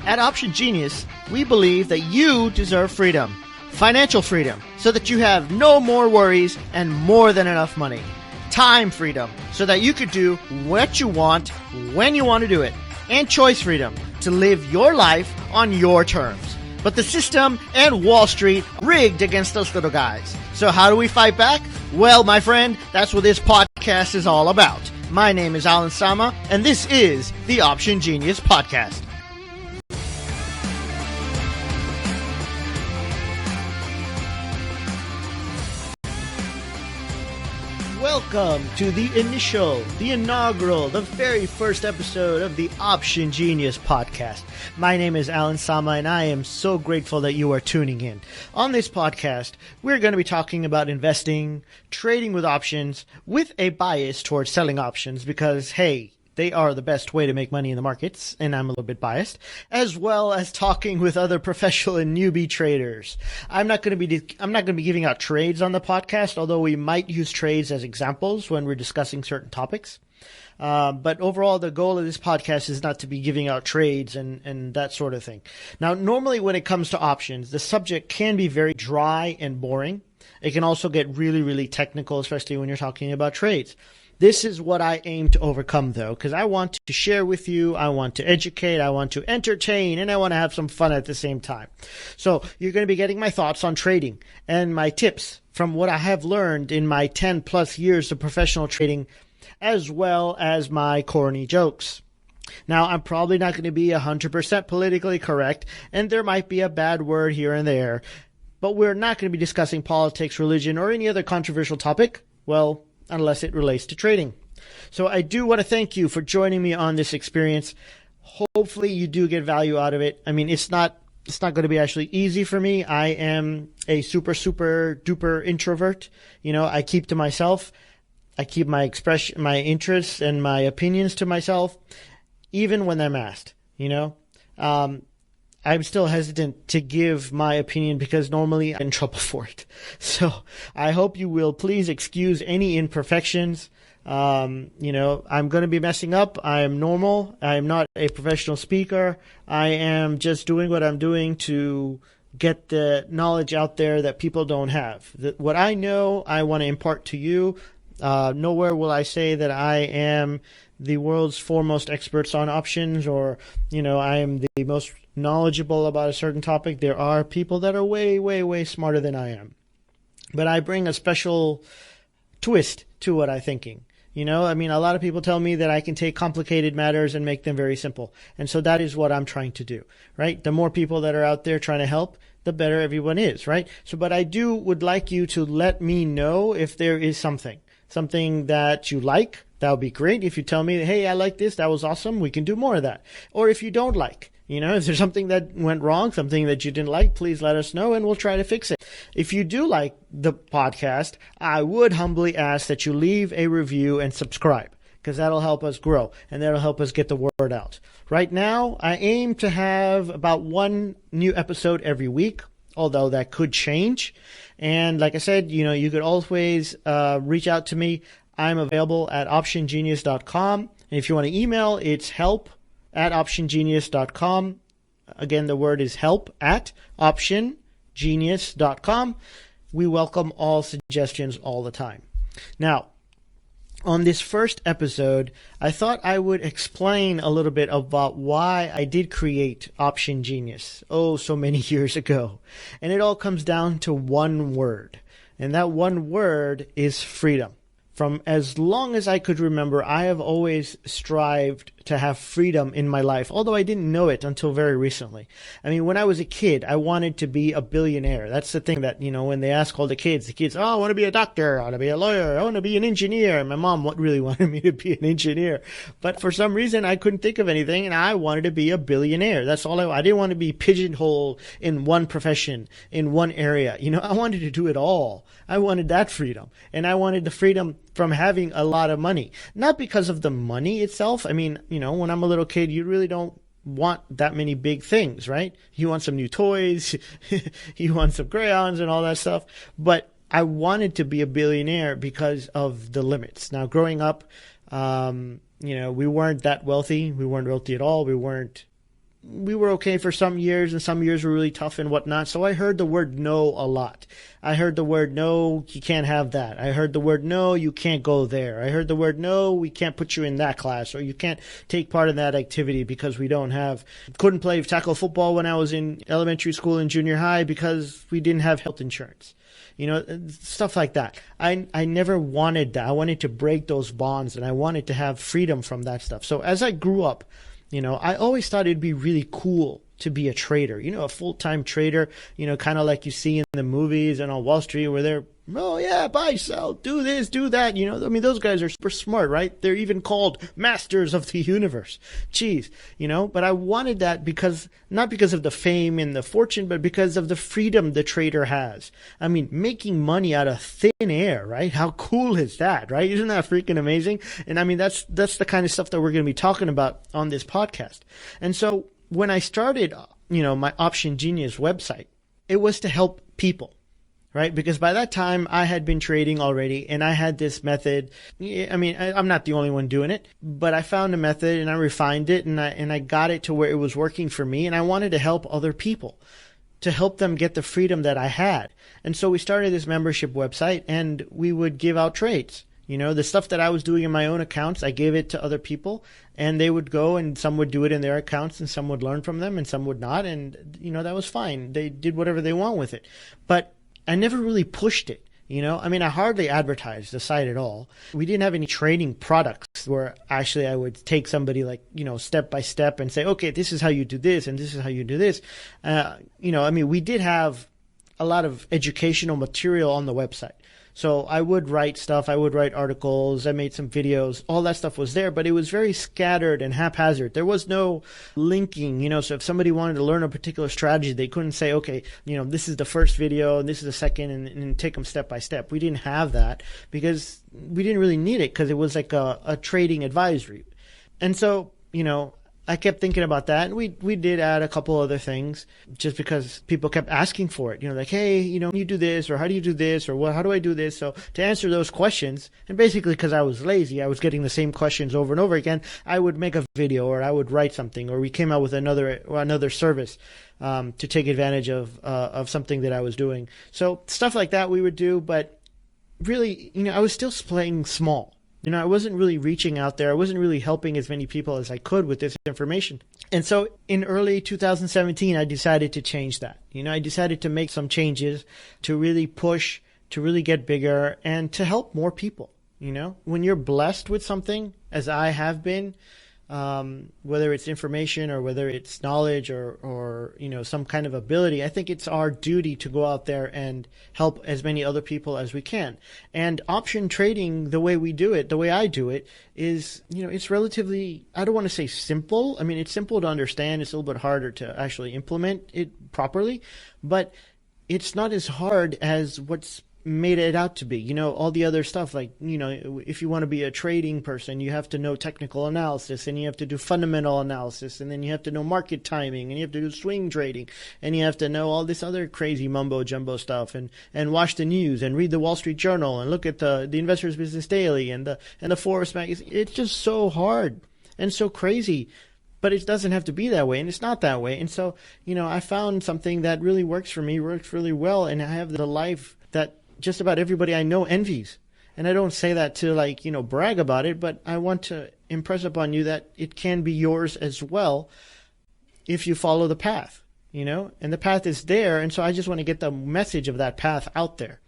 At Option Genius, we believe that you deserve freedom, financial freedom, so that you have no more worries and more than enough money. Time freedom, so that you could do what you want, when you want to do it. And choice freedom, to live your life on your terms. But the system and Wall Street rigged against those little guys. So how do we fight back? Well, my friend, that's what this podcast is all about. My name is Alan Sama, and this is the Option Genius Podcast. Welcome to the inaugural, the very first episode of the Option Genius Podcast. My name is Alan Sama, and I am so grateful that you are tuning in. On this podcast, we're going to be talking about investing, trading with options, with a bias towards selling options because, hey, they are the best way to make money in the markets, and I'm a little bit biased, as well as talking with other professional and newbie traders. I'm not going to be giving out trades on the podcast, although we might use trades as examples when we're discussing certain topics. But overall, the goal of this podcast is not to be giving out trades and that sort of thing. Now, normally when it comes to options, the subject can be very dry and boring. It can also get really, really technical, especially when you're talking about trades. This is what I aim to overcome, though, because I want to share with you, I want to educate, I want to entertain, and I want to have some fun at the same time. So you're going to be getting my thoughts on trading and my tips from what I have learned in my 10 plus years of professional trading, as well as my corny jokes. Now, I'm probably not going to be 100% politically correct, and there might be a bad word here and there, but we're not going to be discussing politics, religion, or any other controversial topic. Well, unless it relates to trading. So I do want to thank you for joining me on this experience. Hopefully you do get value out of it. I mean, it's not going to be actually easy for me. I am a super duper introvert. You know, I keep to myself. I keep my expression, my interests and my opinions to myself, even when I'm asked, you know. I'm still hesitant to give my opinion because normally I'm in trouble for it. So I hope you will please excuse any imperfections. I'm going to be messing up. I am normal. I am not a professional speaker. I am just doing what I'm doing to get the knowledge out there that people don't have. What I know, I want to impart to you. Nowhere will I say that I am the world's foremost experts on options or, I am the most knowledgeable about a certain topic. There are people that are way, way, way smarter than I am. But I bring a special twist to what I'm thinking. A lot of people tell me that I can take complicated matters and make them very simple. And so that is what I'm trying to do, right? The more people that are out there trying to help, the better everyone is, right? So, but I would like you to let me know if there is something that you like. That would be great. If you tell me, hey, I like this, that was awesome, we can do more of that. Or if you don't like, if there's something that went wrong, something that you didn't like, please let us know and we'll try to fix it. If you do like the podcast, I would humbly ask that you leave a review and subscribe because that'll help us grow and that'll help us get the word out. Right now, I aim to have about one new episode every week, although that could change. And like I said, you could always reach out to me. I'm available at optiongenius.com. And if you want to email, it's help@optiongenius.com. Again, the word is help@optiongenius.com. We welcome all suggestions all the time. Now, on this first episode, I thought I would explain a little bit about why I did create Option Genius, so many years ago. And it all comes down to one word. And that one word is freedom. From as long as I could remember, I have always strived to have freedom in my life, although I didn't know it until very recently. I mean, when I was a kid, I wanted to be a billionaire. That's the thing that, when they ask all the kids, I want to be a doctor, I want to be a lawyer, I want to be an engineer. And my mom really wanted me to be an engineer. But for some reason, I couldn't think of anything, and I wanted to be a billionaire. That's all I didn't want to be pigeonholed in one profession, in one area. I wanted to do it all. I wanted that freedom. And I wanted the freedom from having a lot of money. Not because of the money itself. I mean, when I'm a little kid, you really don't want that many big things, right? You want some new toys, you want some crayons and all that stuff. But I wanted to be a billionaire because of the limits. Now, growing up, we weren't that wealthy. We weren't wealthy at all. We weren't we were okay for some years, and some years were really tough and whatnot. So I heard the word no a lot. I heard the word no, you can't have that. I heard the word no, you can't go there. I heard the word no, we can't put you in that class, or you can't take part in that activity because couldn't play tackle football when I was in elementary school and junior high because we didn't have health insurance. Stuff like that. I never wanted that. I wanted to break those bonds, and I wanted to have freedom from that stuff. So as I grew up, I always thought it'd be really cool to be a trader, a full-time trader, kind of like you see in the movies and on Wall Street where they're, oh yeah, buy, sell, do this, do that. Those guys are super smart, right? They're even called masters of the universe. Jeez, but I wanted that not because of the fame and the fortune, but because of the freedom the trader has. I mean, making money out of thin air, right? How cool is that, right? Isn't that freaking amazing? And I mean, that's the kind of stuff that we're going to be talking about on this podcast. And so when I started, my Option Genius website, it was to help people. Right? Because by that time I had been trading already and I had this method. I mean, I'm not the only one doing it, but I found a method and I refined it and I got it to where it was working for me, and I wanted to help other people, to help them get the freedom that I had. And so we started this membership website and we would give out trades. The stuff that I was doing in my own accounts, I gave it to other people and they would go and some would do it in their accounts and some would learn from them and some would not. And, that was fine. They did whatever they want with it. But I never really pushed it. I hardly advertised the site at all. We didn't have any training products where actually I would take somebody step by step and say, okay, this is how you do this and this is how you do this. We did have a lot of educational material on the website. So I would write stuff, I would write articles, I made some videos, all that stuff was there, but it was very scattered and haphazard. There was no linking, so if somebody wanted to learn a particular strategy, they couldn't say, okay, this is the first video and this is the second and take them step by step. We didn't have that because we didn't really need it because it was like a trading advisory. And so, I kept thinking about that, and we did add a couple other things just because people kept asking for it. Like, hey, you do this, or how do you do this, or how do I do this? So to answer those questions, and basically because I was lazy, I was getting the same questions over and over again, I would make a video, or I would write something, or we came out with another service to take advantage of something that I was doing. So stuff like that we would do, but really, I was still playing small. I wasn't really reaching out there. I wasn't really helping as many people as I could with this information. And so in early 2017, I decided to change that. I decided to make some changes to really push, to really get bigger, and to help more people. When you're blessed with something, as I have been, whether it's information or whether it's knowledge or some kind of ability, I think it's our duty to go out there and help as many other people as we can. And option trading, the way we do it, the way I do it, is, it's relatively, I don't want to say simple. I mean, it's simple to understand. It's a little bit harder to actually implement it properly, but it's not as hard as what's made it out to be. All the other stuff, like, if you want to be a trading person, you have to know technical analysis, and you have to do fundamental analysis, and then you have to know market timing, and you have to do swing trading, and you have to know all this other crazy mumbo jumbo stuff, and watch the news and read the Wall Street Journal and look at the Investors Business Daily and the Forbes magazine. It's just so hard and so crazy. But it doesn't have to be that way, and it's not that way. And so, I found something that really works for me, works really well, and I have the life that just about everybody I know envies. And I don't say that to brag about it, but I want to impress upon you that it can be yours as well if you follow the path, and the path is there. And so I just want to get the message of that path out there.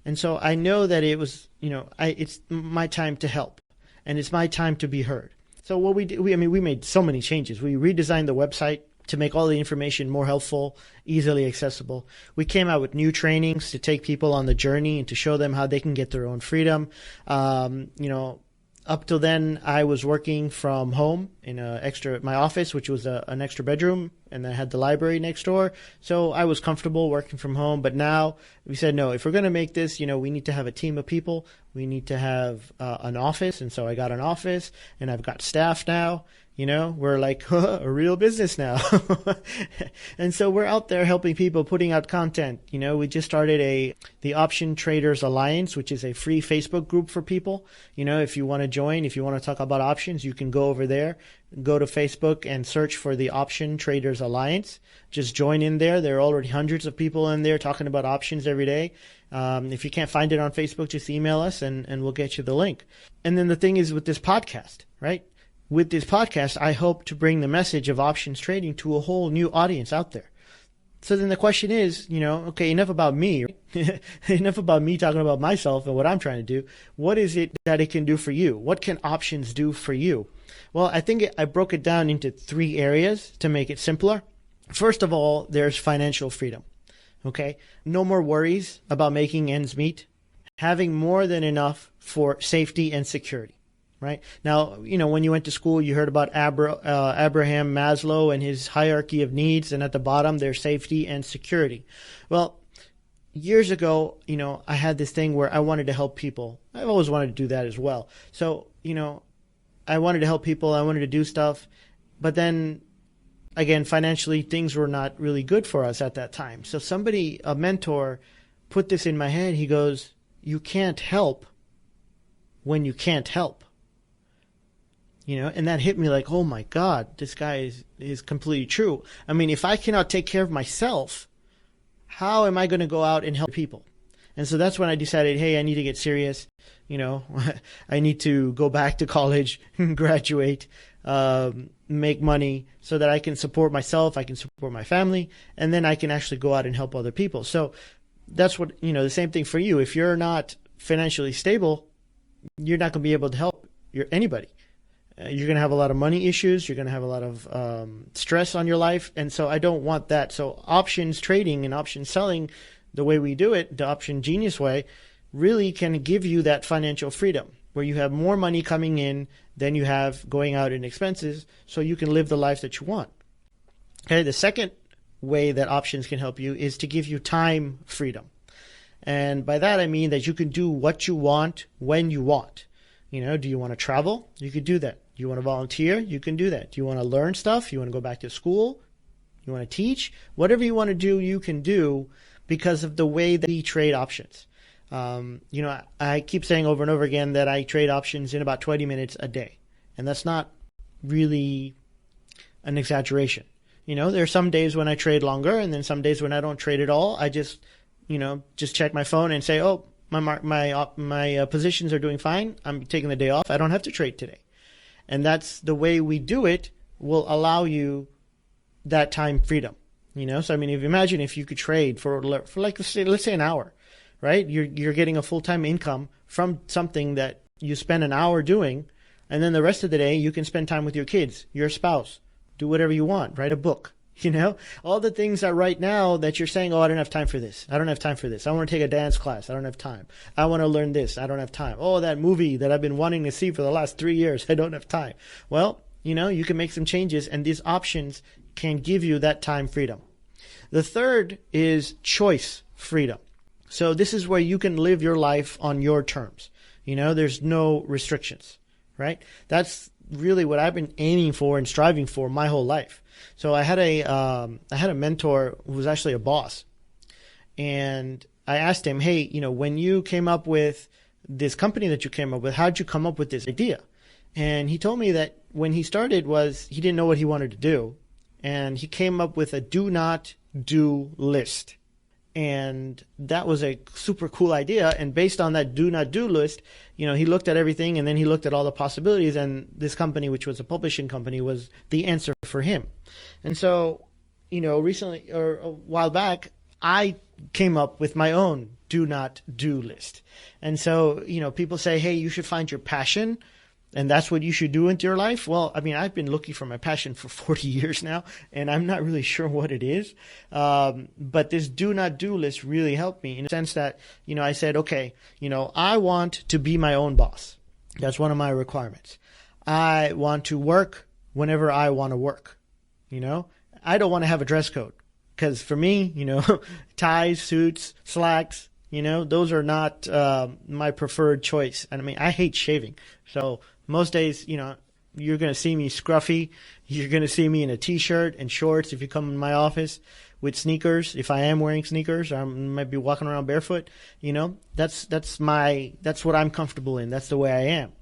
And so I know that it was, it's my time to help, and it's my time to be heard. So what we did, we made so many changes. We redesigned the website to make all the information more helpful, easily accessible. We came out with new trainings to take people on the journey and to show them how they can get their own freedom. Up till then, I was working from home in my office, which was an extra bedroom, and I had the library next door. So I was comfortable working from home. But now we said, no, if we're going to make this, we need to have a team of people. We need to have an office. And so I got an office, and I've got staff now. We're like a real business now. And so we're out there helping people, putting out content. We just started the Option Traders Alliance, which is a free Facebook group for people. If you want to join, if you want to talk about options, you can go over there, go to Facebook and search for the Option Traders Alliance. Just join in there. There are already hundreds of people in there talking about options every day. If you can't find it on Facebook, just email us and we'll get you the link. And then the thing is with this podcast, right? With this podcast, I hope to bring the message of options trading to a whole new audience out there. So then the question is, okay, enough about me, enough about me talking about myself and what I'm trying to do. What is it that it can do for you? What can options do for you? Well, I think I broke it down into 3 areas to make it simpler. First of all, there's financial freedom. Okay. No more worries about making ends meet, having more than enough for safety and security. Right? Now, when you went to school, you heard about Abraham Maslow and his hierarchy of needs, and at the bottom, there's safety and security. Well, years ago, I had this thing where I wanted to help people. I've always wanted to do that as well. So, I wanted to help people. I wanted to do stuff. But then, again, financially, things were not really good for us at that time. So a mentor, put this in my head. He goes, you can't help when you can't help. And that hit me like, oh my God, this guy is completely true. I mean, if I cannot take care of myself, how am I going to go out and help people? And so that's when I decided, hey, I need to get serious. I need to go back to college, graduate, make money so that I can support myself, I can support my family, and then I can actually go out and help other people. So that's what, the same thing for you. If you're not financially stable, you're not going to be able to help anybody. You're going to have a lot of money issues. You're going to have a lot of stress on your life. And so I don't want that. So options trading and option selling, the way we do it, the Option Genius way, really can give you that financial freedom where you have more money coming in than you have going out in expenses, so you can live the life that you want. Okay, the second way that options can help you is to give you time freedom. And by that I mean that you can do what you want when you want. Do you want to travel? You could do that. Do you want to volunteer? You can do that. Do you want to learn stuff? You want to go back to school? You want to teach? Whatever you want to do, you can do because of the way that we trade options. I keep saying over and over again that I trade options in about 20 minutes a day. And that's not really an exaggeration. There are some days when I trade longer, and then some days when I don't trade at all. I just check my phone and say, oh, my positions are doing fine. I'm taking the day off. I don't have to trade today. And that's the way we do it will allow you that time freedom. So I mean, imagine if you could trade for like, let's say an hour, right? You're getting a full-time income from something that you spend an hour doing, and then the rest of the day you can spend time with your kids, your spouse, do whatever you want, write a book. All the things that right now that you're saying, oh, I don't have time for this. I don't have time for this. I want to take a dance class. I don't have time. I want to learn this. I don't have time. Oh, that movie that I've been wanting to see for the last 3 years. I don't have time. Well, you can make some changes, and these options can give you that time freedom. The third is choice freedom. So this is where you can live your life on your terms. There's no restrictions, right? That's really what I've been aiming for and striving for my whole life. So I had a mentor who was actually a boss, and I asked him, hey, when you came up with this company that you came up with, how'd you come up with this idea? And he told me that when he started he didn't know what he wanted to do, and he came up with a do not do list. And that was a super cool idea. And based on that do not do list, he looked at everything, and then he looked at all the possibilities, and this company, which was a publishing company, was the answer for him. And so, recently or a while back, I came up with my own do not do list. And so, people say, hey, you should find your passion, and that's what you should do into your life. Well, I mean, I've been looking for my passion for 40 years now, and I'm not really sure what it is. But this do not do list really helped me in the sense that, I said, okay, I want to be my own boss. That's one of my requirements. I want to work whenever I want to work. I don't want to have a dress code, because for me, ties, suits, slacks, those are not my preferred choice. And I mean, I hate shaving. So most days, you're going to see me scruffy. You're going to see me in a t-shirt and shorts if you come in my office, with sneakers. If I am wearing sneakers, I might be walking around barefoot. That's what I'm comfortable in. That's the way I am.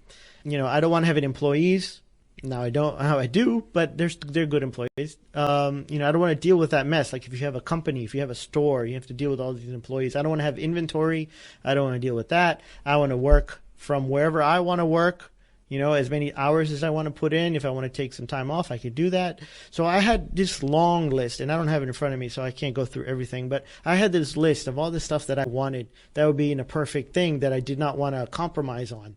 I don't want to have any employees. Now I do, but they're good employees. I don't want to deal with that mess. Like if you have a company, if you have a store, you have to deal with all these employees. I don't want to have inventory. I don't want to deal with that. I want to work from wherever I want to work. As many hours as I want to put in. If I want to take some time off, I could do that. So I had this long list, and I don't have it in front of me, so I can't go through everything. But I had this list of all the stuff that I wanted that would be in a perfect thing that I did not want to compromise on.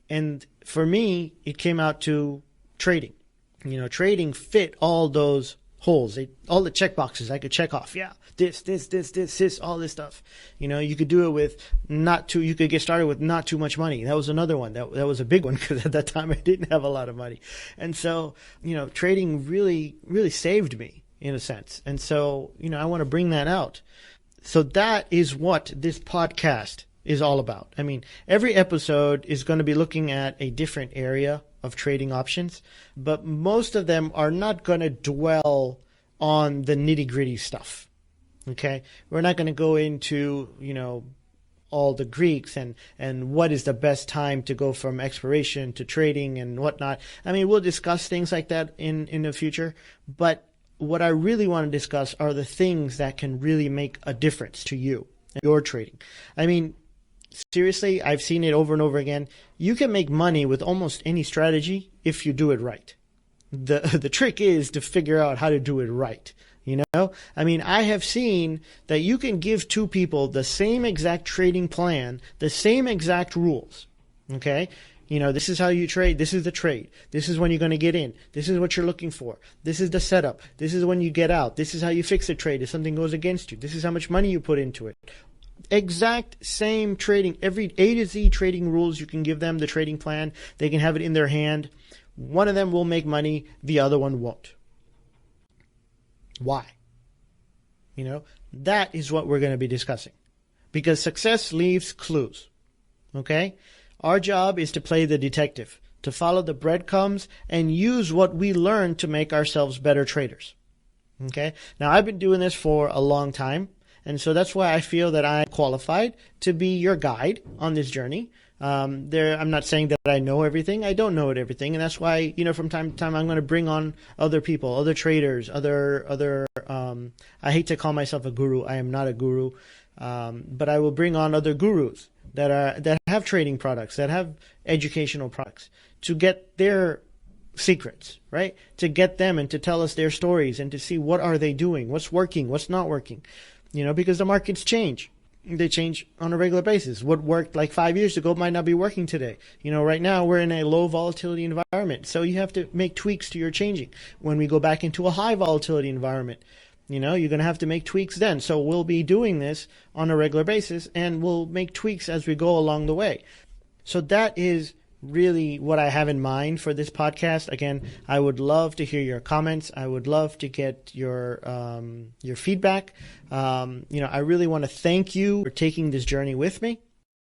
And for me, it came out to trading. Trading fit all those holes, all the check boxes I could check off. Yeah, this, all this stuff. You could do it with you could get started with not too much money. That was another one. That was a big one because at that time I didn't have a lot of money. And so, trading really, really saved me in a sense. And so, I want to bring that out. So that is what this podcast is all about. I mean, every episode is going to be looking at a different area of trading options, but most of them are not going to dwell on the nitty-gritty stuff. Okay? We're not going to go into, all the Greeks and what is the best time to go from exploration to trading and whatnot. I mean, we'll discuss things like that in the future, but what I really want to discuss are the things that can really make a difference to you and your trading. I mean, seriously, I've seen it over and over again. You can make money with almost any strategy if you do it right. The trick is to figure out how to do it right. I mean, I have seen that you can give two people the same exact trading plan, the same exact rules. Okay? This is how you trade. This is the trade. This is when you're going to get in. This is what you're looking for. This is the setup. This is when you get out. This is how you fix the trade if something goes against you. This is how much money you put into it. Exact same trading, every A to Z trading rules. You can give them the trading plan. They can have it in their hand. One of them will make money. The other one won't. Why? That is what we're going to be discussing, because success leaves clues. Okay? Our job is to play the detective, to follow the breadcrumbs and use what we learn to make ourselves better traders. Okay? Now, I've been doing this for a long time. And so that's why I feel that I'm qualified to be your guide on this journey. I'm not saying that I know everything. I don't know everything. And that's why, from time to time, I'm going to bring on other people, other traders, I hate to call myself a guru. I am not a guru. But I will bring on other gurus that have trading products, that have educational products, to get their secrets, right? To get them and to tell us their stories and to see what are they doing, what's working, what's not working. Because the markets change. They change on a regular basis. What worked like 5 years ago might not be working today. Right now we're in a low volatility environment. So you have to make tweaks to your changing. When we go back into a high volatility environment, you're going to have to make tweaks then. So we'll be doing this on a regular basis, and we'll make tweaks as we go along the way. So that is really what I have in mind for this podcast. Again, I would love to hear your comments. I would love to get your feedback. I really want to thank you for taking this journey with me.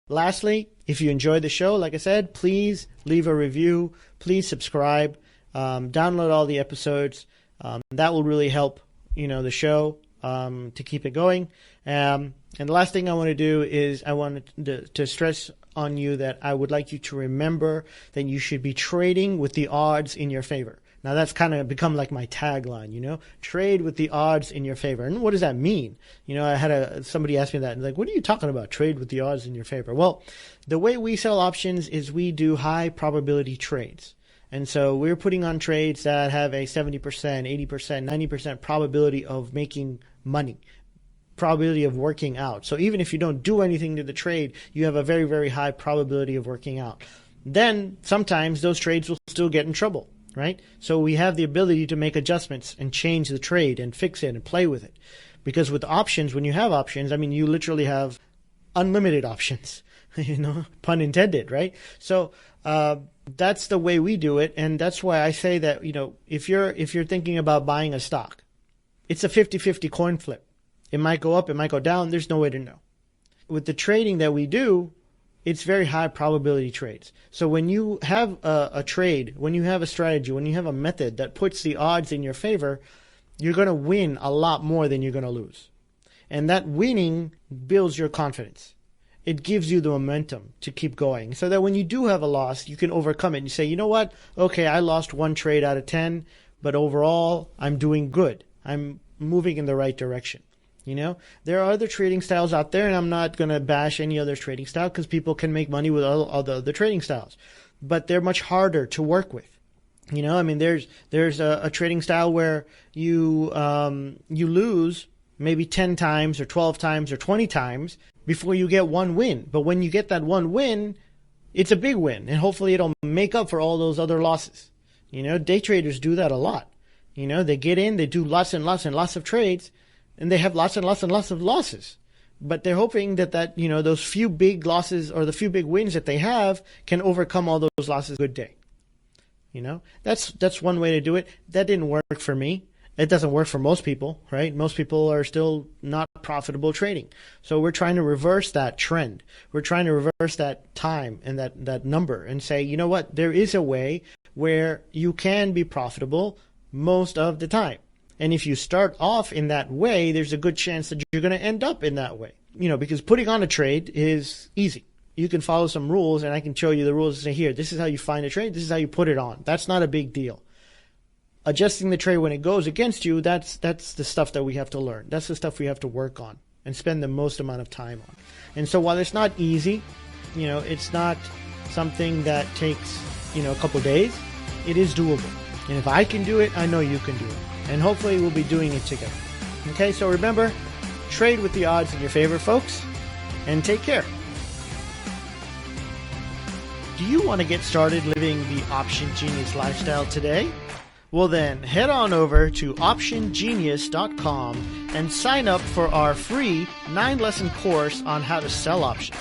Lastly, if you enjoyed the show, like I said, please leave a review. Please subscribe. Download all the episodes. That will really help, the show to keep it going. And the last thing I want to do is I want to stress on you that I would like you to remember that you should be trading with the odds in your favor. Now that's kind of become like my tagline, trade with the odds in your favor. And what does that mean? I had somebody ask me that, and like, what are you talking about? Trade with the odds in your favor. Well, the way we sell options is we do high probability trades. And so we're putting on trades that have a 70%, 80%, 90% probability of making money. Probability of working out. So even if you don't do anything to the trade, you have a very, very high probability of working out. Then sometimes those trades will still get in trouble, right? So we have the ability to make adjustments and change the trade and fix it and play with it. Because with options, when you have options, you literally have unlimited options, pun intended, right? So that's the way we do it. And that's why I say that, if you're thinking about buying a stock, it's a 50-50 coin flip. It might go up, it might go down. There's no way to know. With the trading that we do, it's very high probability trades. So when you have a trade, when you have a strategy, when you have a method that puts the odds in your favor, you're going to win a lot more than you're going to lose. And that winning builds your confidence. It gives you the momentum to keep going so that when you do have a loss, you can overcome it and you say, you know what? Okay, I lost one trade out of 10, but overall, I'm doing good. I'm moving in the right direction. There are other trading styles out there, and I'm not going to bash any other trading style because people can make money with all the other trading styles, but they're much harder to work with. There's a trading style where you lose maybe 10 times or 12 times or 20 times before you get one win. But when you get that one win, it's a big win, and hopefully it'll make up for all those other losses. Day traders do that a lot. They get in, they do lots and lots and lots of trades, and they have lots and lots and lots of losses. But they're hoping that those few big losses or the few big wins that they have can overcome all those losses. Good day. That's one way to do it. That didn't work for me. It doesn't work for most people, right? Most people are still not profitable trading. So we're trying to reverse that trend. We're trying to reverse that time and that number and say, you know what? There is a way where you can be profitable most of the time. And if you start off in that way, there's a good chance that you're going to end up in that way. Because putting on a trade is easy. You can follow some rules, and I can show you the rules and say, here, this is how you find a trade. This is how you put it on. That's not a big deal. Adjusting the trade when it goes against you, that's the stuff that we have to learn. That's the stuff we have to work on and spend the most amount of time on. And so while it's not easy, it's not something that takes, a couple days. It is doable. And if I can do it, I know you can do it. And hopefully we'll be doing it together. Okay, so remember, trade with the odds in your favor, folks, and take care. Do you want to get started living the Option Genius lifestyle today? Well then, head on over to optiongenius.com and sign up for our free 9-lesson course on how to sell options.